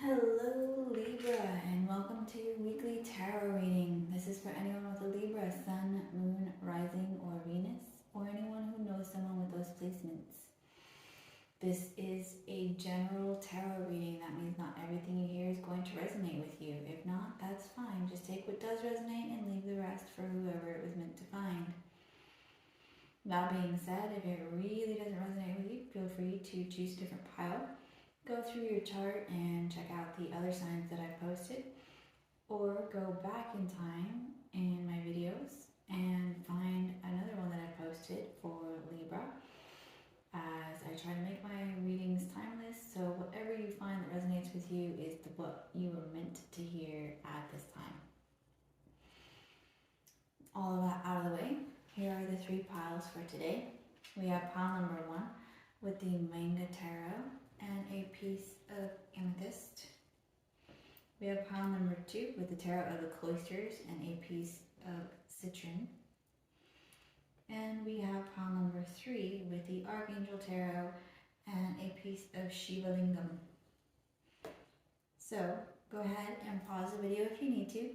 Hello Libra, and welcome to your weekly tarot reading. This is for anyone with a Libra Sun, Moon, Rising, or Venus, or anyone who knows someone with those placements. This is a general tarot reading. That means not everything you hear is going to resonate with you. If not, that's fine. Just take what does resonate and leave the rest for whoever it was meant to find. That being said, if it really doesn't resonate with you, feel free to choose a different pile. Go through your chart and check out the other signs that I posted, or go back in time in my videos and find another one that I posted for Libra, as I try to make my readings timeless, so whatever you find that resonates with you is what you were meant to hear at this time. All of that out of the way, here are the three piles for today. We have pile number 1 with the Manga Tarot and a piece of Amethyst. We have pile number 2 with the Tarot of the Cloisters and a piece of Citrine. And we have pile number 3 with the Archangel Tarot and a piece of Shiva Lingam. So go ahead and pause the video if you need to.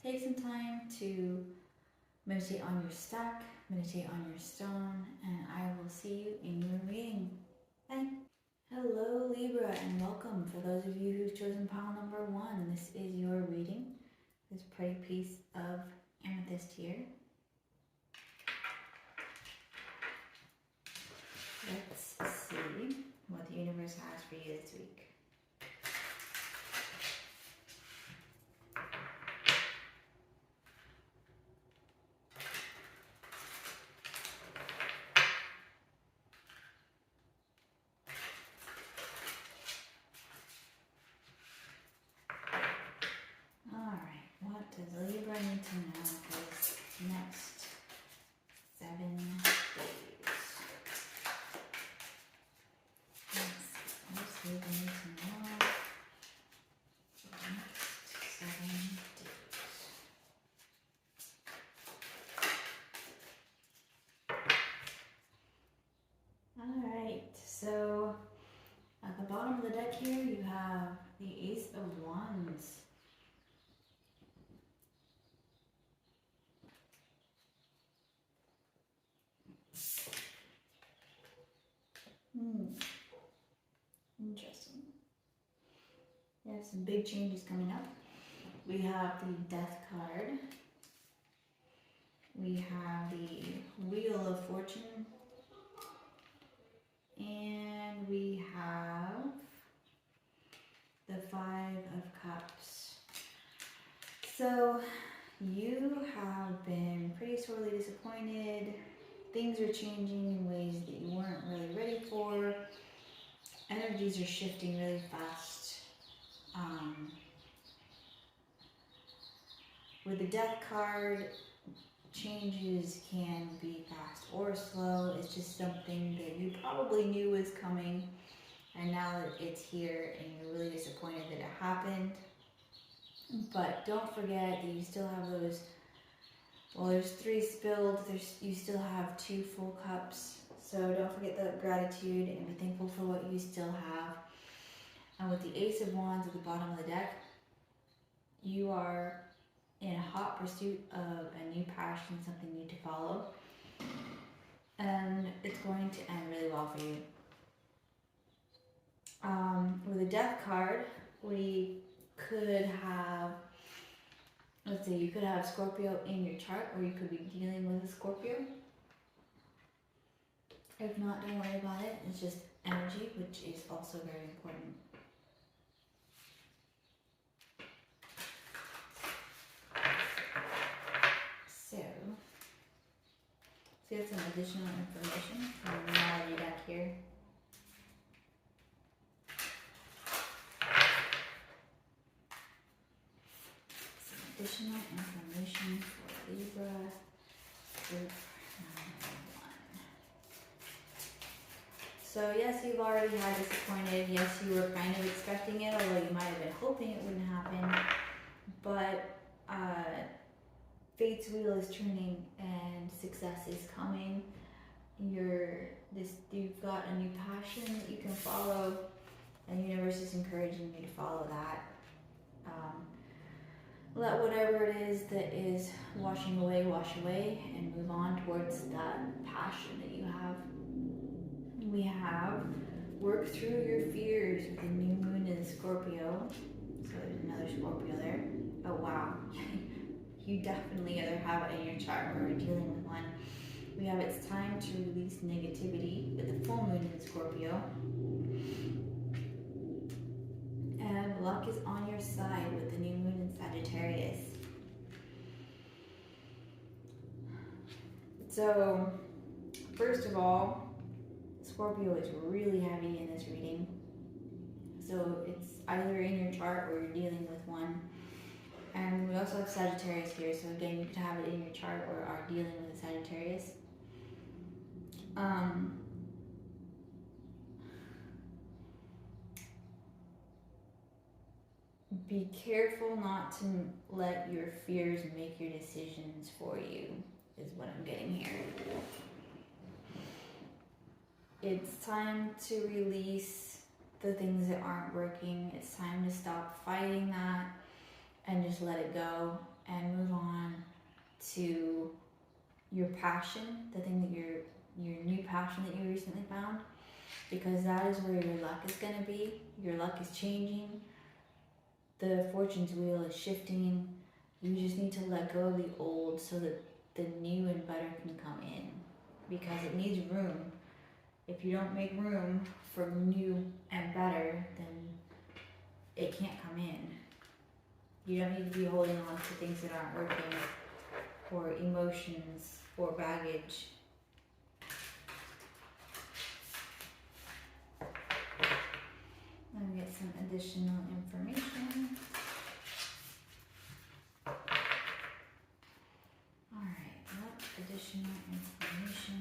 Take some time to meditate on your stack, meditate on your stone, and I will see you in your reading. Bye. Hello Libra, and welcome. For those of you who've chosen pile number 1, this is your reading. This pretty piece of amethyst here. Let's see what the universe has for you this week. Does Libra need to know this next 7 days? What does Libra need to know for the next 7 days? Alright, so at the bottom of the deck here you have the Ace of Wands. Interesting. We have some big changes coming up. We have the Death card. We have the Wheel of Fortune. And we have the 5 of Cups. So you have been pretty sorely disappointed. Things are changing in ways that you weren't really ready for. Energies are shifting really fast. With the Death card, changes can be fast or slow. It's just something that you probably knew was coming, and now that it's here and you're really disappointed that it happened. But don't forget that you still have those, well, there's 3 spilled, you still have 2 full cups. So don't forget the gratitude and be thankful for what you still have. And with the Ace of Wands at the bottom of the deck, you are in a hot pursuit of a new passion, something new to follow. And it's going to end really well for you. With the Death card, we could have, let's say you could have Scorpio in your chart, or you could be dealing with a Scorpio. If not, don't worry about it. It's just energy, which is also very important. So let's get some additional information from the Melody deck here. Some additional information for Libra group number 1. So yes, you've already had disappointed. Yes, you were kind of expecting it, although you might have been hoping it wouldn't happen. But fate's wheel is turning and success is coming. You've got a new passion that you can follow. And the universe is encouraging you to follow that. Let whatever it is that is washing away, wash away, and move on towards that passion that you have. We have work through your fears with the new moon in Scorpio. So there's another Scorpio there. Oh wow. You definitely either have it in your chart or are dealing with one. We have it's time to release negativity with the full moon in Scorpio. And luck is on your side with the new moon in Sagittarius. So, first of all, Scorpio is really heavy in this reading. So it's either in your chart or you're dealing with one. And we also have Sagittarius here, so again, you could have it in your chart or are dealing with a Sagittarius. Be careful not to let your fears make your decisions for you, is what I'm getting here. It's time to release the things that aren't working. It's time to stop fighting that and just let it go and move on to your passion, the thing that your new passion that you recently found, because that is where your luck is going to be. Your luck is changing. The fortune's wheel is shifting. You just need to let go of the old so that the new and better can come in, because it needs room. If you don't make room for new and better, then it can't come in. You don't need to be holding on to things that aren't working, or emotions, or baggage. Let me get some additional information. Alright, what additional information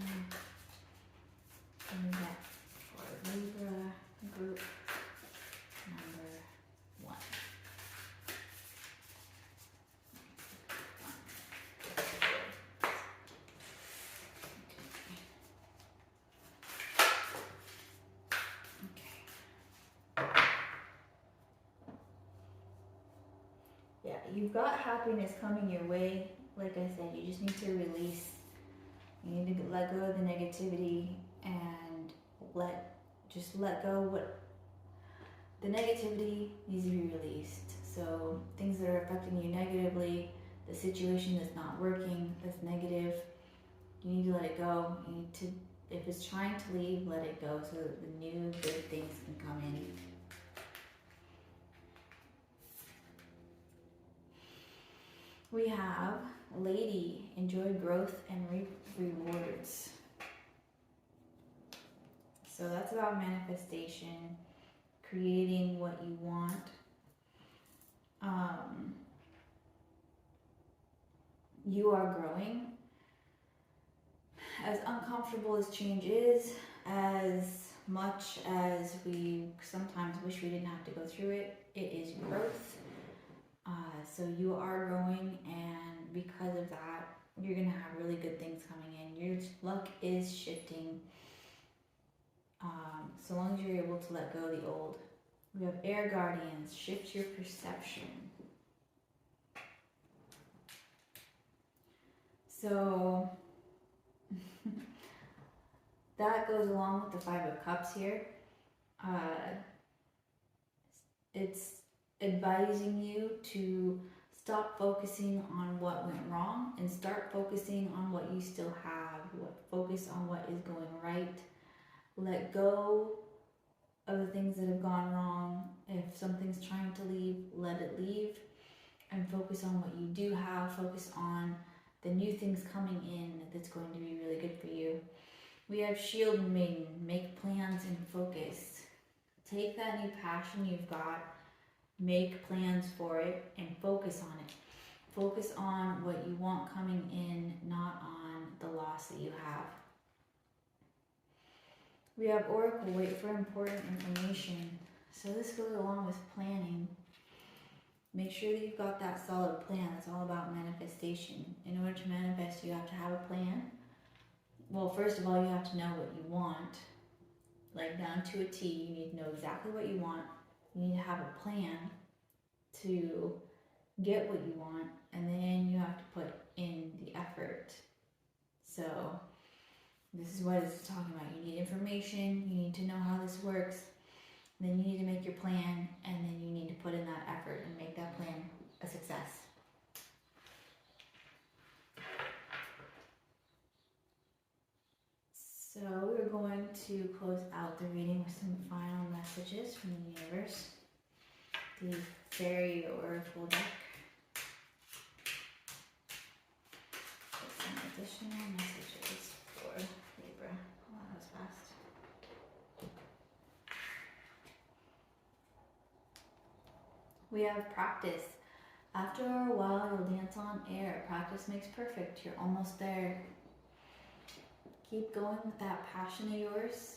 can we get for Libra group number 1? Yeah, you've got happiness coming your way. Like I said, you just need to release. You need to let go of the negativity and let go what the negativity needs to be released. So things that are affecting you negatively, the situation that's not working, that's negative, you need to let it go. You need to, if it's trying to leave, let it go so that the new good things can come in. We have Lady, enjoy growth and reap rewards. So that's about manifestation, creating what you want. You are growing. As uncomfortable as change is, as much as we sometimes wish we didn't have to go through it, it is growth. So you are growing, and because of that, you're going to have really good things coming in. Your luck is shifting. So long as you're able to let go of the old. We have air guardians, shift your perception. So that goes along with the 5 of Cups here. It's advising you to stop focusing on what went wrong and start focusing on what you still have. Focus on what is going right. Let go of the things that have gone wrong. If something's trying to leave, let it leave. And focus on what you do have. Focus on the new things coming in that's going to be really good for you. We have Shield Maiden. Make plans and focus. Take that new passion you've got, make plans for it, and focus on it. Focus on what you want coming in, not on the loss that you have. We have Oracle, wait for important information. So this goes along with planning. Make sure that you've got that solid plan. It's all about manifestation. In order to manifest, you have to have a plan. Well, first of all, you have to know what you want. like down to a T. You need to know exactly what you want. You need to have a plan to get what you want, and then you have to put in the effort. So this is what it's talking about. You need information, you need to know how this works, then you need to make your plan, and then you need to put in that effort and make that plan a success. So we're going to close out the reading with some final messages from the universe. The Fairy Oracle deck. Some additional messages for Libra. Oh, that was fast. We have practice. After a while, you'll dance on air. Practice makes perfect. You're almost there. Keep going with that passion of yours.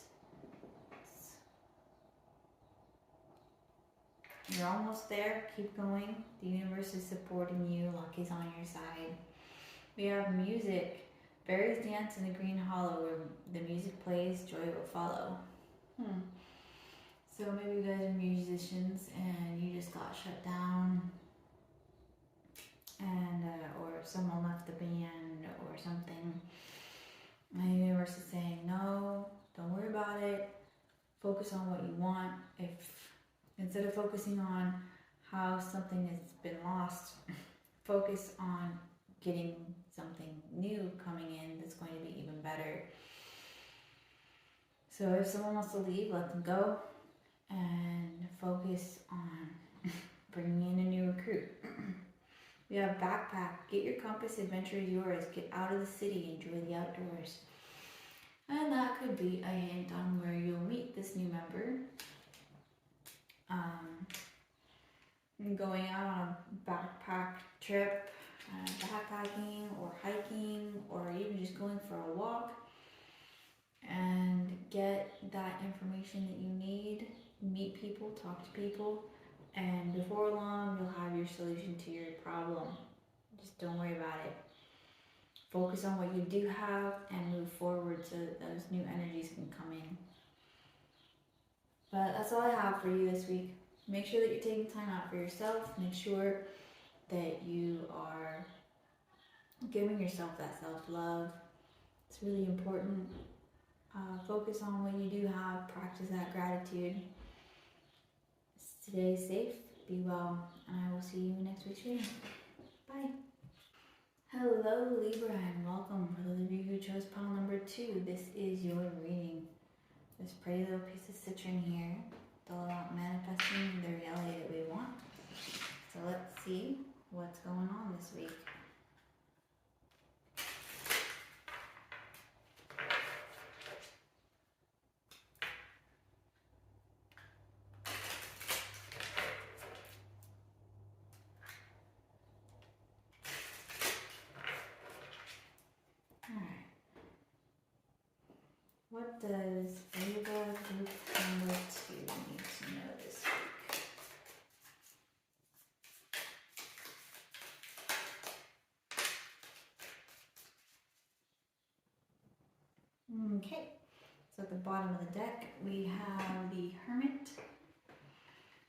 You're almost there. Keep going. The universe is supporting you. Luck is on your side. We have music. Fairies dance in the green hollow. Where the music plays, joy will follow. So maybe you guys are musicians and you just got shut down, and or someone left the band or something. And the universe is saying, no, don't worry about it. Focus on what you want. Instead of focusing on how something has been lost, focus on getting something new coming in that's going to be even better. So if someone wants to leave, let them go and focus on bringing in a new recruit. We have backpack. Get your compass. Adventure is yours. Get out of the city. Enjoy the outdoors. And that could be a hint on where you'll meet this new member. Going out on a backpack trip, backpacking or hiking, or even just going for a walk, and get that information that you need. Meet people, talk to people, and before long you'll have your solution to your problem. Just don't worry about it. Focus on what you do have and move forward so that those new energies can come in. But that's all I have for you this week. Make sure that you're taking time out for yourself. Make sure that you are giving yourself that self-love. It's really important. Focus on what you do have. Practice that gratitude. Stay safe. Be well. And I will see you in next week's reading. Bye. Hello Libra, and welcome. For those of you who chose pile number 2, this is your reading. This pretty little piece of citrine here. It's all about manifesting the reality that we want. So let's see what's going on this week. What does Libra group number 2 need to know this week? Okay, so at the bottom of the deck we have the Hermit.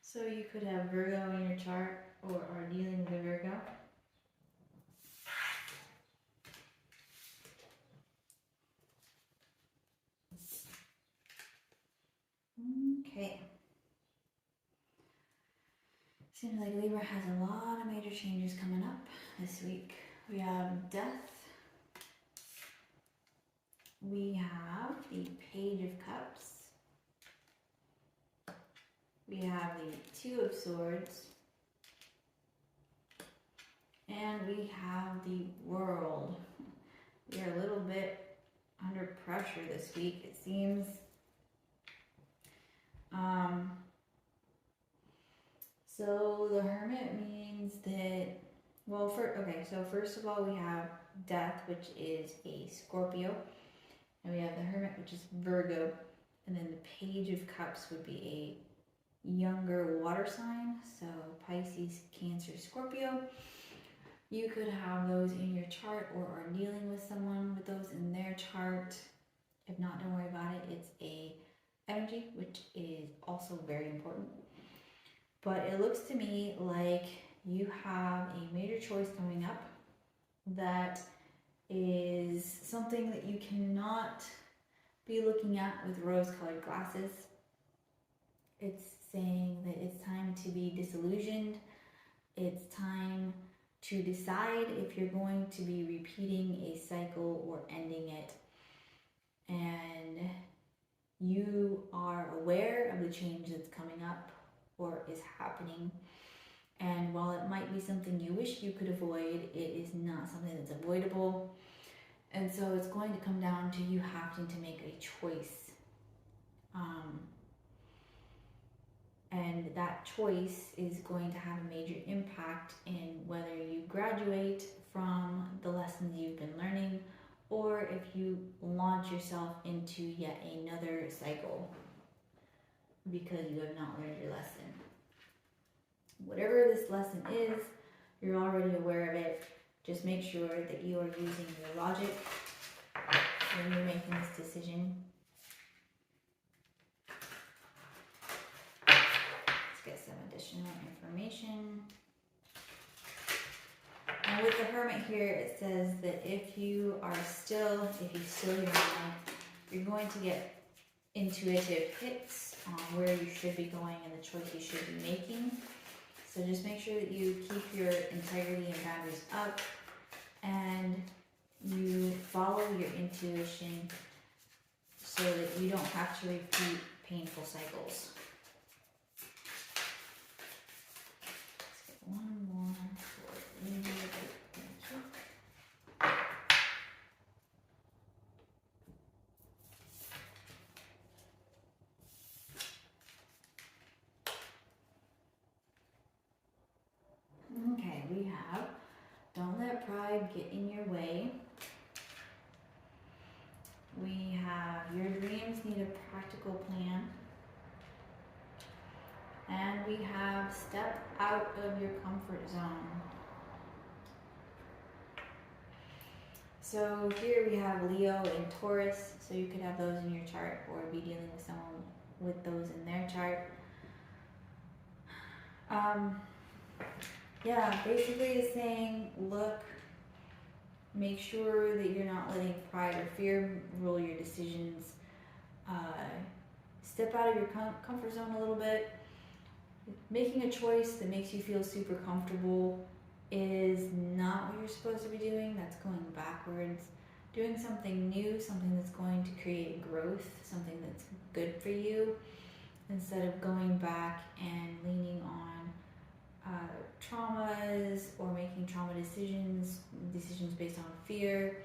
So you could have Virgo in your chart or are dealing with a Virgo. Okay. Seems like Libra has a lot of major changes coming up this week. We have Death. We have the Page of Cups. We have the 2 of Swords. And we have the World. We are a little bit under pressure this week, it seems. So the Hermit means that, well, first of all we have Death, which is a Scorpio, and we have the Hermit, which is Virgo, and then the Page of Cups would be a younger water sign, so Pisces, Cancer, Scorpio. You could have those in your chart or are dealing with someone with those in their chart. If not, don't worry about it. It's a energy, which is also very important. But it looks to me like you have a major choice coming up that is something that you cannot be looking at with rose-colored glasses. It's saying that it's time to be disillusioned. It's time to decide if you're going to be repeating a cycle or ending it. And you are aware of the change that's coming up or is happening. And while it might be something you wish you could avoid, it is not something that's avoidable. And so it's going to come down to you having to make a choice. And that choice is going to have a major impact in whether you graduate from the lessons you've been learning or if you launch yourself into yet another cycle because you have not learned your lesson. Whatever this lesson is, you're already aware of it. Just make sure that you are using your logic when you're making this decision. Let's get some additional information. And with the Hermit here, it says that if you still your mind, you're going to get intuitive hits on where you should be going and the choice you should be making. So just make sure that you keep your integrity and boundaries up and you follow your intuition so that you don't have to repeat painful cycles. Let's get one more for Libra. Okay, we have don't let pride get in your way. We have your dreams need a practical plan. And we have step out of your comfort zone. So here we have Leo and Taurus. So you could have those in your chart or be dealing with someone with those in their chart. Yeah, basically it's saying, look, make sure that you're not letting pride or fear rule your decisions. Step out of your comfort zone a little bit. Making a choice that makes you feel super comfortable is not what you're supposed to be doing. That's going backwards. Doing something new, something that's going to create growth, something that's good for you, instead of going back and leaning on traumas or making trauma decisions based on fear.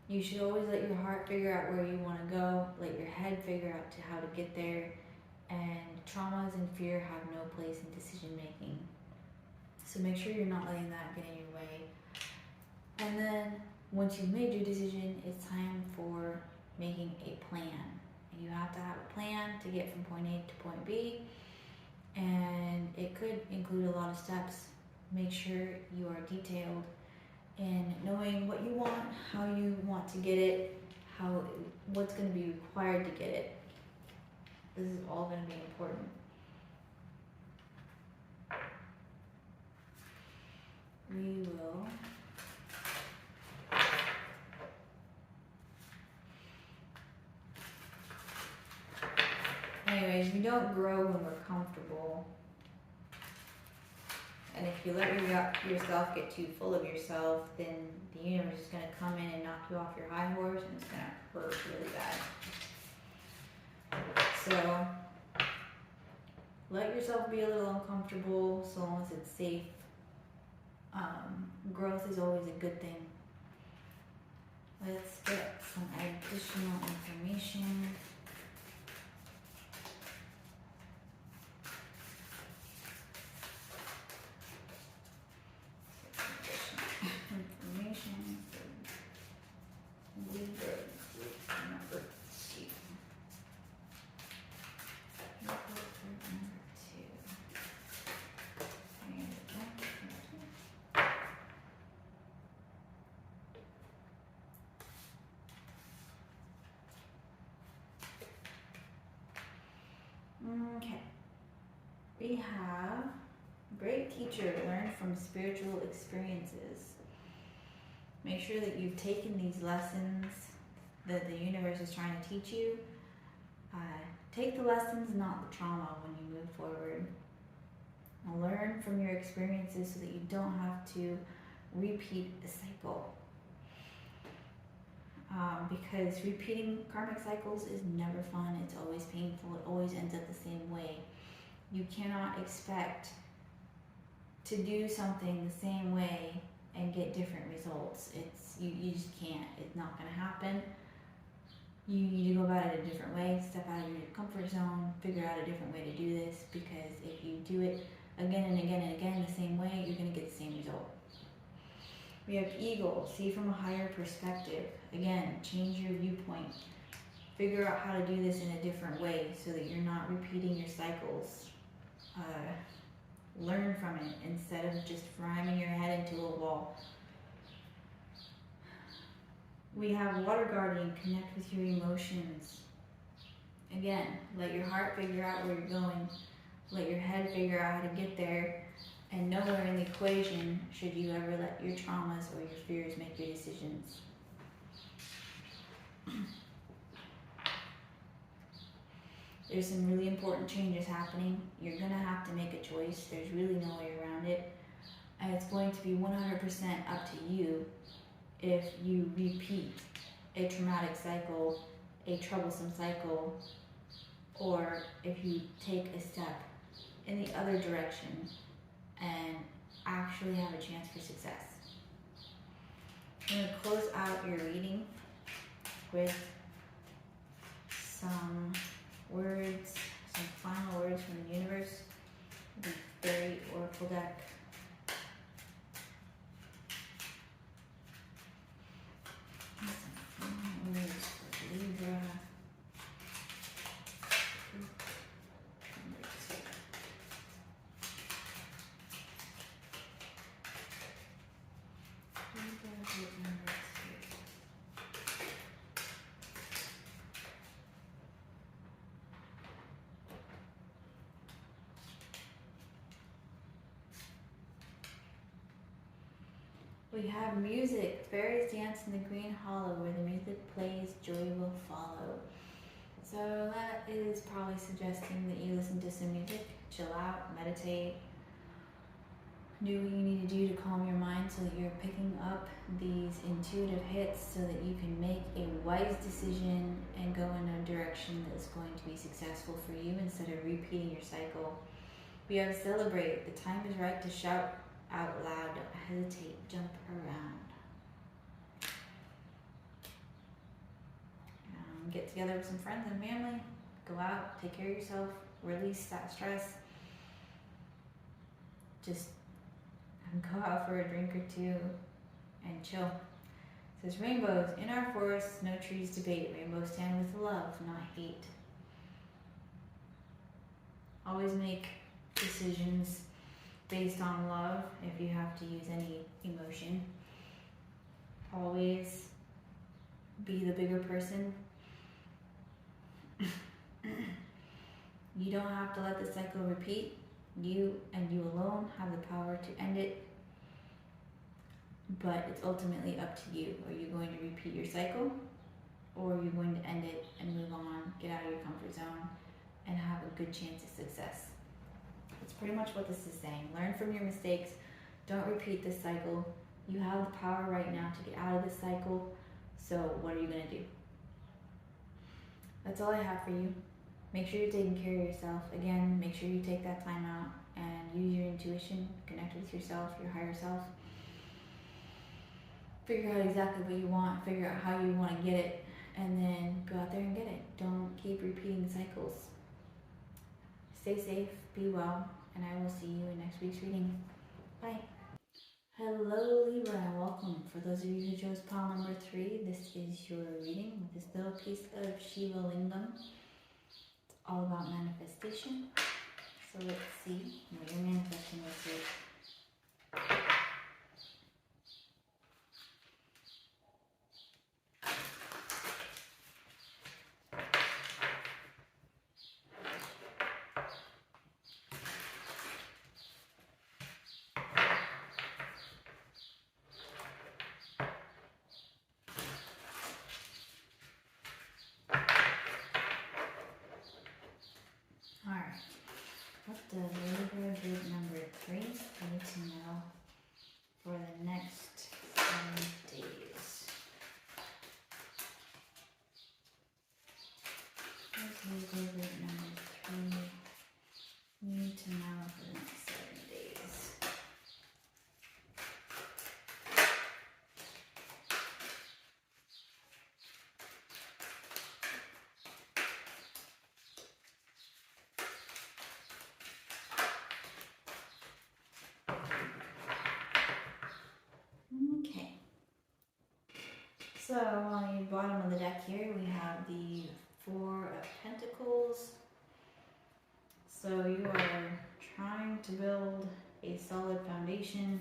You should always let your heart figure out where you want to go, let your head figure out how to get there, and traumas and fear have no place in decision making. So make sure you're not letting that get in your way. And then once you've made your decision, it's time for making a plan. You have to have a plan to get from point A to point B. And it could include a lot of steps. Make sure you are detailed in knowing what you want, how you want to get it, what's going to be required to get it. This is all going to be important. We will anyways, we don't grow when we're comfortable. And if you let yourself get too full of yourself, then the universe is going to come in and knock you off your high horse, and it's going to hurt really bad. So let yourself be a little uncomfortable so long as it's safe. Growth is always a good thing. Let's get some additional information. We have great teacher, learn from spiritual experiences. Make sure that you've taken these lessons that the universe is trying to teach you. Take the lessons, not the trauma, when you move forward. Now learn from your experiences so that you don't have to repeat the cycle. Because repeating karmic cycles is never fun. It's always painful. It always ends up the same way. You cannot expect to do something the same way and get different results. You just can't. It's not going to happen. You need to go about it a different way. Step out of your comfort zone. Figure out a different way to do this, because if you do it again and again and again the same way, you're going to get the same result. We have eagle, see from a higher perspective. Again, change your viewpoint. Figure out how to do this in a different way so that you're not repeating your cycles. Learn from it instead of just ramming your head into a wall. We have water guardian, connect with your emotions. Again, let your heart figure out where you're going. Let your head figure out how to get there. And nowhere in the equation should you ever let your traumas or your fears make your decisions. There's some really important changes happening. You're going to have to make a choice. There's really no way around it. And it's going to be 100% up to you if you repeat a traumatic cycle, a troublesome cycle, or if you take a step in the other direction and actually have a chance for success. I'm going to close out your reading with some words, some final words from the universe, the Fairy Oracle deck. And some final words for Libra. We have music, fairies dance in the green hollow, where the music plays, joy will follow. So that is probably suggesting that you listen to some music, chill out, meditate, do what you need to do to calm your mind so that you're picking up these intuitive hits so that you can make a wise decision and go in a direction that's going to be successful for you instead of repeating your cycle. We have celebrate, the time is right to shout out loud, don't hesitate, jump around. Get together with some friends and family, go out, take care of yourself, release that stress. Just go out for a drink or two and chill. It says rainbows in our forests, no trees debate. Rainbows stand with love, not hate. Always make decisions based on love if you have to use any emotion. Always be the bigger person. You don't have to let the cycle repeat. You and you alone have the power to end it, but it's ultimately up to you. Are you going to repeat your cycle, or are you going to end it and move on, get out of your comfort zone, and have a good chance of success? That's pretty much what this is saying. Learn from your mistakes. Don't repeat this cycle. You have the power right now to get out of this cycle, so what are you going to do? That's all I have for you. Make sure you're taking care of yourself. Again, make sure you take that time out and use your intuition, connect with yourself, your higher self. Figure out exactly what you want, figure out how you want to get it, and then go out there and get it. Don't keep repeating the cycles. Stay safe, be well, and I will see you in next week's reading. Bye. Hello Libra, and welcome. For those of you who chose pile number 3, this is your reading with this little piece of Shiva Lingam. It's all about manifestation. So let's see what you're manifesting this week. Libra group number 3 need to know for the next 7 days? What's Libra group number 3 need to know for the next 7 days? Okay. So on the bottom of the deck here, we have the 4 of Pentacles. So you are trying to build a solid foundation.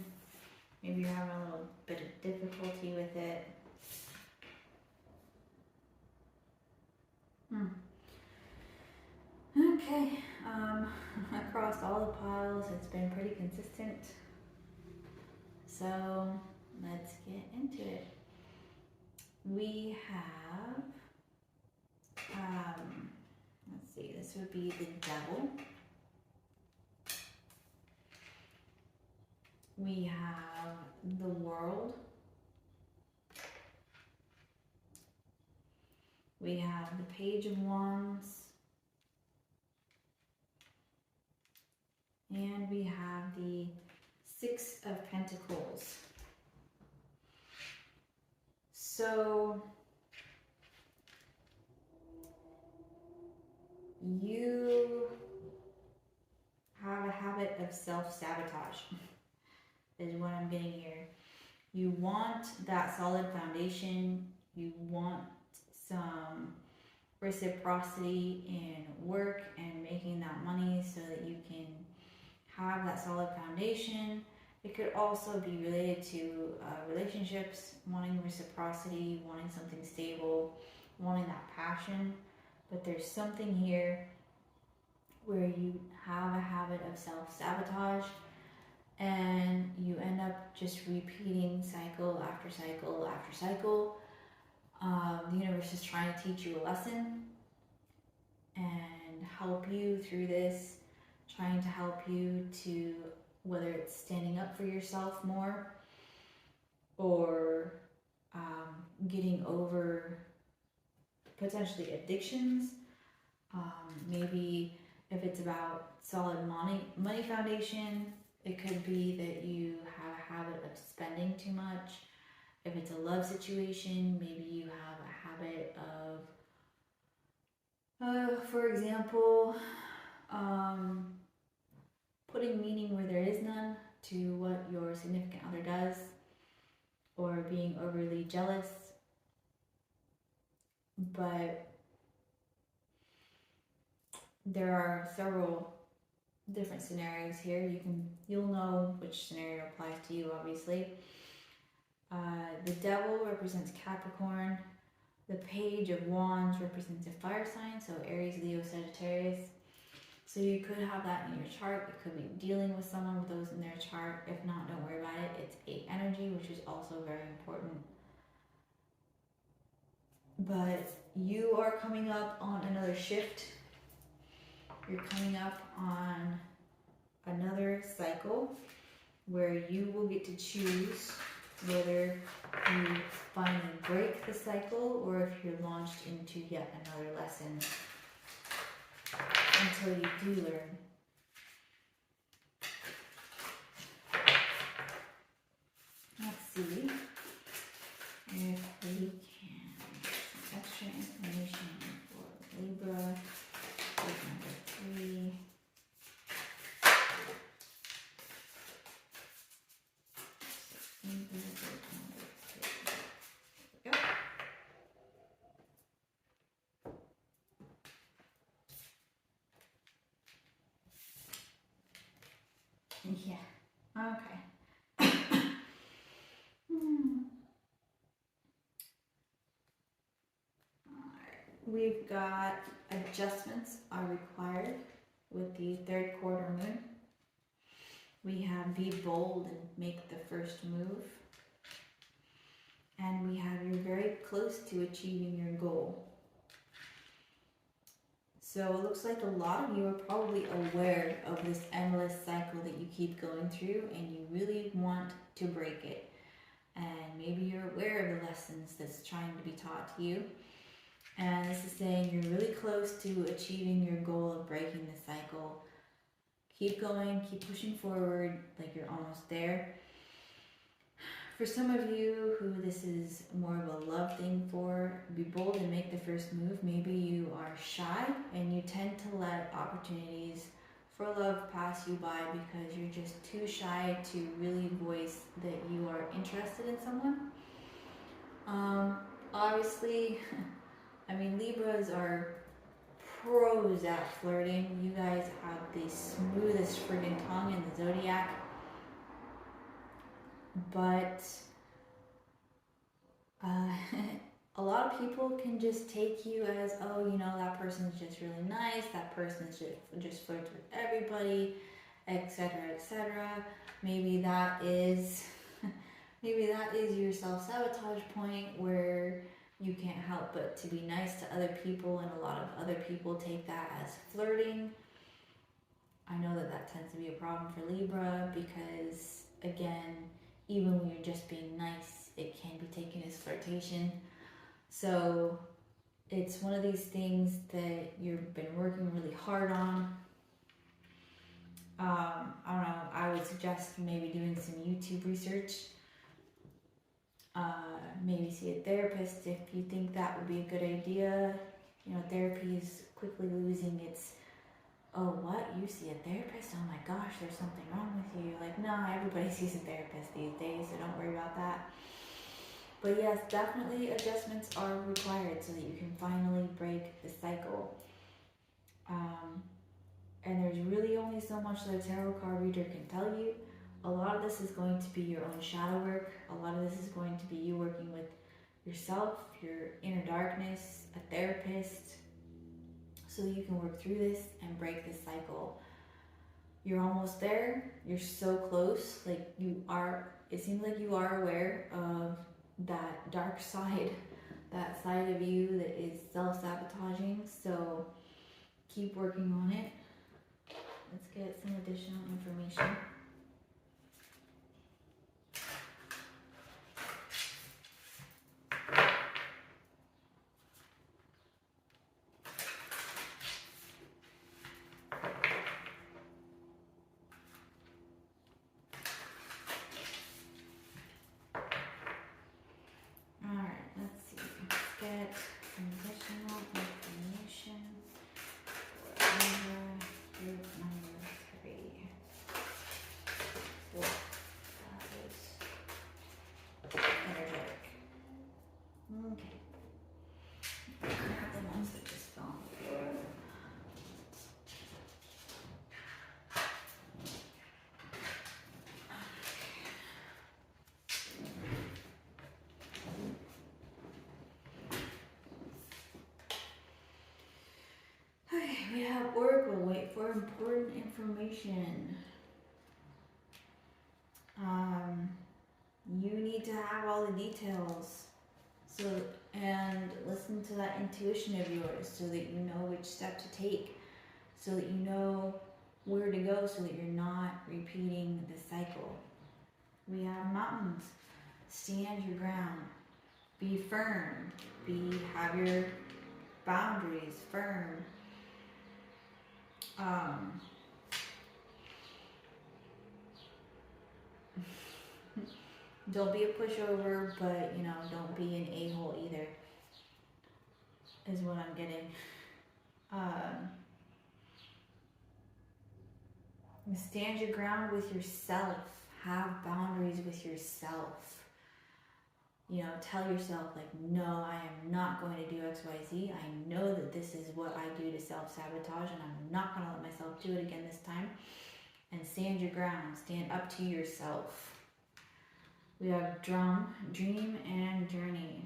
Maybe you're having a little bit of difficulty with it. Okay, across all the piles, it's been pretty consistent. So let's get into it. We have, let's see, this would be the Devil. We have the World. We have the Page of Wands. And we have the 6 of Pentacles. So you have a habit of self-sabotage, is what I'm getting here. You want that solid foundation. You want some reciprocity in work and making that money so that you can have that solid foundation. It could also be related to relationships, wanting reciprocity, wanting something stable, wanting that passion. But there's something here where you have a habit of self-sabotage and you end up just repeating cycle after cycle after cycle. The universe is trying to teach you a lesson and help you through this, trying to help you to, whether it's standing up for yourself more or getting over potentially addictions. Maybe if it's about solid money foundation, it could be that you have a habit of spending too much. If it's a love situation, maybe you have a habit of, for example, putting meaning where there is none to what your significant other does, or being overly jealous. But there are several different scenarios here. You'll know which scenario applies to you, obviously. The Devil represents Capricorn. The Page of Wands represents a fire sign, so Aries, Leo, Sagittarius. So you could have that in your chart. You could be dealing with someone with those in their chart. If not, don't worry about it. It's 8 energy, which is also very important. But you are coming up on another shift. You're coming up on another cycle where you will get to choose whether you finally break the cycle or if you're launched into yet another lesson until you do learn. Let's see if we can get some extra information for Libra, group number 3. Libra, group number 3. There we go. Yeah, okay. Alright, we've got adjustments are required with the 3rd quarter moon. We have be bold and make the first move. And we have you're very close to achieving your goal. So it looks like a lot of you are probably aware of this endless cycle that you keep going through, and you really want to break it. And maybe you're aware of the lessons that's trying to be taught to you. And this is saying you're really close to achieving your goal of breaking the cycle. Keep going, keep pushing forward, like you're almost there. For some of you who this is more of a love thing for, be bold and make the first move. Maybe you are shy and you tend to let opportunities for love pass you by because you're just too shy to really voice that you are interested in someone. Obviously, I mean, Libras are pros at flirting. You guys have the smoothest friggin' tongue in the zodiac. But a lot of people can just take you as, oh, you know, that person's just really nice, that person's just flirts with everybody, etc., etc. Maybe that is your self-sabotage point where you can't help but to be nice to other people, and a lot of other people take that as flirting. I know that tends to be a problem for Libra because, again, even when you're just being nice, it can be taken as flirtation. So it's one of these things that you've been working really hard on. I don't know, I would suggest maybe doing some YouTube research. Maybe see a therapist if you think that would be a good idea. You know, therapy is quickly losing its, oh, what? You see a therapist? Oh my gosh, there's something wrong with you. Like, no, everybody sees a therapist these days, so don't worry about that. But yes, definitely adjustments are required so that you can finally break the cycle. And there's really only so much that a tarot card reader can tell you. A lot of this is going to be your own shadow work. A lot of this is going to be you working with yourself, your inner darkness, a therapist, so that you can work through this and break this cycle. You're almost there. You're so close. Like, you are, it seems like you are aware of that dark side, that side of you that is self-sabotaging. So keep working on it. Let's get some additional information. We have Oracle, wait for important information. You need to have all the details. So, and listen to that intuition of yours so that you know which step to take, so that you know where to go, so that you're not repeating the cycle. We have mountains. Stand your ground. Be firm. Have your boundaries firm. Don't be a pushover, but, you know, don't be an a-hole either, is what I'm getting. Stand your ground with yourself. Have boundaries with yourself. You know, tell yourself, like, no, I am not going to do X, Y, Z. I know that this is what I do to self-sabotage, and I'm not going to let myself do it again this time. And stand your ground. Stand up to yourself. We have dream and journey.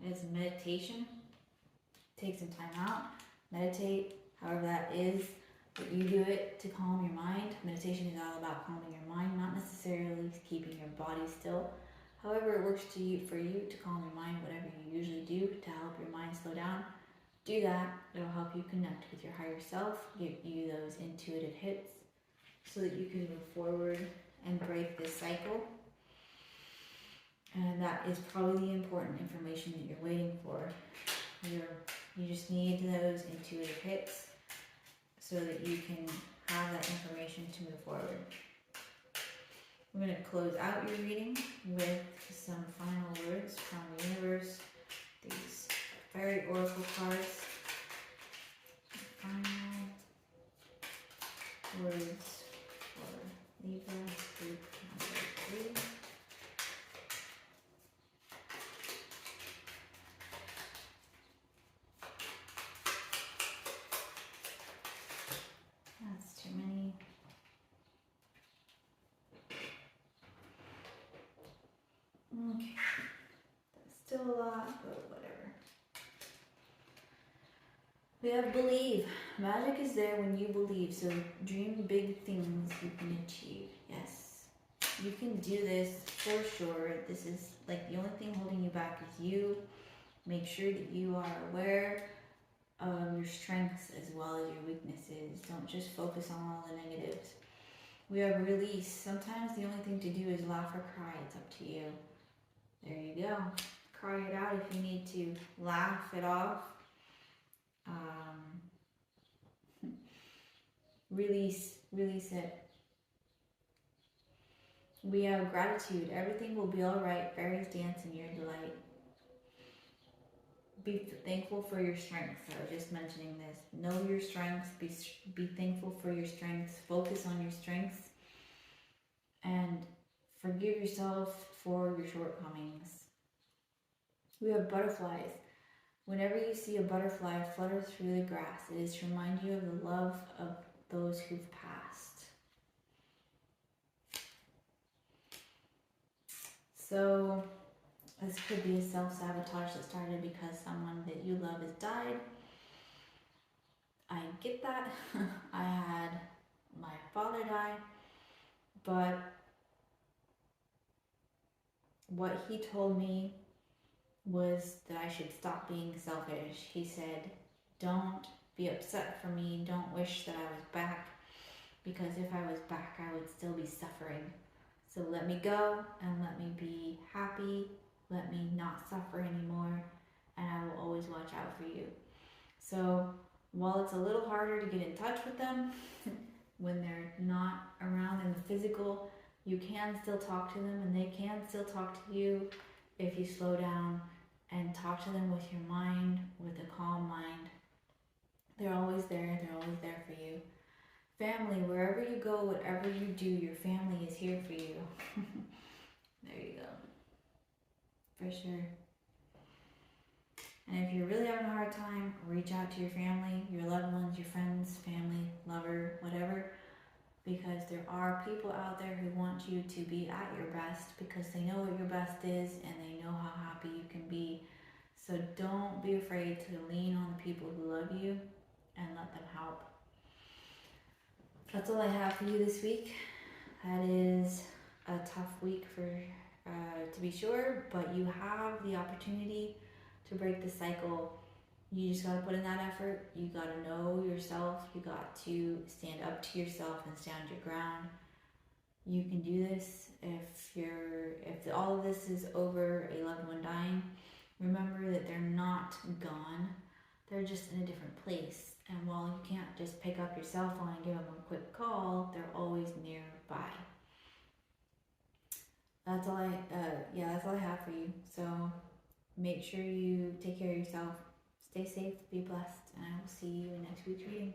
It's meditation. Take some time out. Meditate, however that is. But you do it to calm your mind. Meditation is all about calming your mind, not necessarily keeping your body still. However it works for you to calm your mind, whatever you usually do to help your mind slow down, do that. It'll help you connect with your higher self, give you those intuitive hits so that you can move forward and break this cycle. And that is probably the important information that you're waiting for. You just need those intuitive hits so that you can have that information to move forward. I'm going to close out your reading with some final words from the universe. These fairy oracle cards. Final words for Libra group number 3. That's too many. Okay. That's still a lot, but whatever. We have believe. Magic is there when you believe, so dream big things you can achieve. Yes. You can do this for sure. This is like the only thing holding you back is you. Make sure that you are aware of your strengths as well as your weaknesses. Don't just focus on all the negatives. We have release. Sometimes the only thing to do is laugh or cry. It's up to you. There you go. Cry it out if you need to. Laugh it off. Release it. We have gratitude. Everything will be all right. Fairies dance in your delight. Be thankful for your strengths. I was just mentioning this. Know your strengths. Be thankful for your strengths. Focus on your strengths. And forgive yourself for your shortcomings. We have butterflies. Whenever you see a butterfly flutter through the grass, it is to remind you of the love of those who've passed. So this could be a self-sabotage that started because someone that you love has died. I get that. I had my father die, but what he told me was that I should stop being selfish. He said, don't be upset for me. Don't wish that I was back, because if I was back, I would still be suffering. So let me go and let me be happy. Let me not suffer anymore, and I will always watch out for you. So while it's a little harder to get in touch with them when they're not around in the physical, you can still talk to them and they can still talk to you if you slow down and talk to them with your mind, with a calm mind. They're always there. They're always there for you. Family, wherever you go, whatever you do, your family is here for you. There you go. For sure. And if you're really having a hard time, reach out to your family, your loved ones, your friends, family, lover, whatever. Because there are people out there who want you to be at your best because they know what your best is and they know how happy you can be. So don't be afraid to lean on the people who love you and let them help. That's all I have for you this week. That is a tough week to be sure, but you have the opportunity to break the cycle. You just got to put in that effort. You got to know yourself. You got to stand up to yourself and stand your ground. You can do this. If all of this is over a loved one dying, remember that they're not gone. They're just in a different place. And while you can't just pick up your cell phone and give them a quick call, they're always nearby. That's all I have for you. So make sure you take care of yourself. Stay safe, be blessed, and I will see you in next week's reading.